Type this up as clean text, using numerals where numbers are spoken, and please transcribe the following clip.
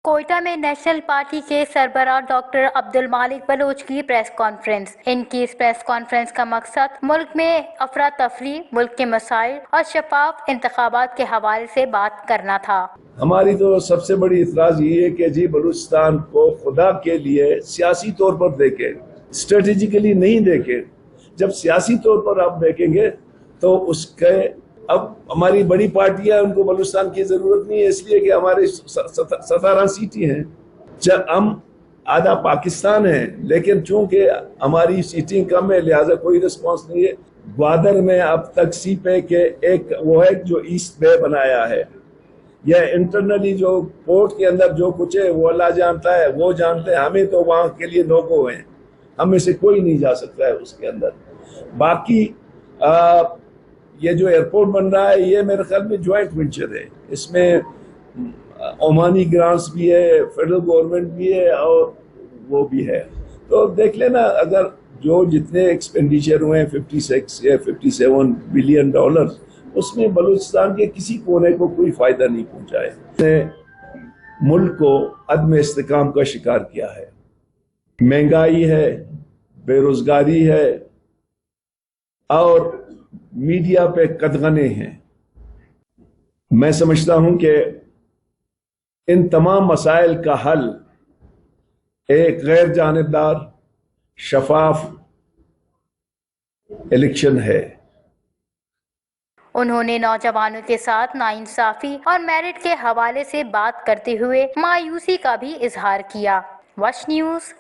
कोयटा में national party के सरबराह doctor Abdul मालिक बलोच की प्रेस कॉन्फ्रेंस। इनकी इस प्रेस कॉन्फ्रेंस का मकसद मुल्क में अफरा तफरी, मुल्क के मसाइल और शफाफ इंतखाबात के हवाले से बात करना था। हमारी तो सबसे बड़ी इतराज ये है कि जी बलूचिस्तान को खुदा के लिए सियासी तौर पर देखें, स्ट्रेटेजिकली नहीं देखें। जब सियासी तौर पर आप देखेंगे तो उसके अब हमारी बड़ी पार्टियां, उनको बलूचिस्तान की जरूरत नहीं है, इसलिए कि हमारे 17 सीटें हैं। जब हम आधा पाकिस्तान है, लेकिन चूंकि हमारी सीटें कम है लिहाजा कोई रिस्पांस नहीं है। ग्वादर में अब तक सीपे के एक वो है जो ईस्ट बे बनाया है, यह इंटरनली जो पोर्ट के अंदर जो कुछ है वो अल्लाह जानता है, वो जानते हैं। हमें तो वहां के लिए नो-गो है, हमें से कोई नहीं जा सकता है उसके अंदर। बाकी ये जो एयरपोर्ट बन रहा है ये मेरे ख्याल में ज्वाइंट वेंचर है, इसमें ओमानी ग्रांट्स भी है, फेडरल गवर्नमेंट भी है और वो भी है। तो देख लेना, अगर जो जितने एक्सपेंडिचर हुए हैं 56 या 57 बिलियन डॉलर, उसमें बलूचिस्तान के किसी कोने को कोई फायदा नहीं पहुंचा है। मुल्क को अदम इस्तेकाम का शिकार किया है, महंगाई है, बेरोजगारी है और मीडिया पे कदगने हैं। मैं समझता हूं कि इन तमाम मसाइल का हल एक गैर जानिबदार, शफाफ इलेक्शन है। उन्होंने नौजवानों के साथ नाइंसाफी और मेरिट के हवाले से बात करते हुए मायूसी का भी इजहार किया। वश न्यूज़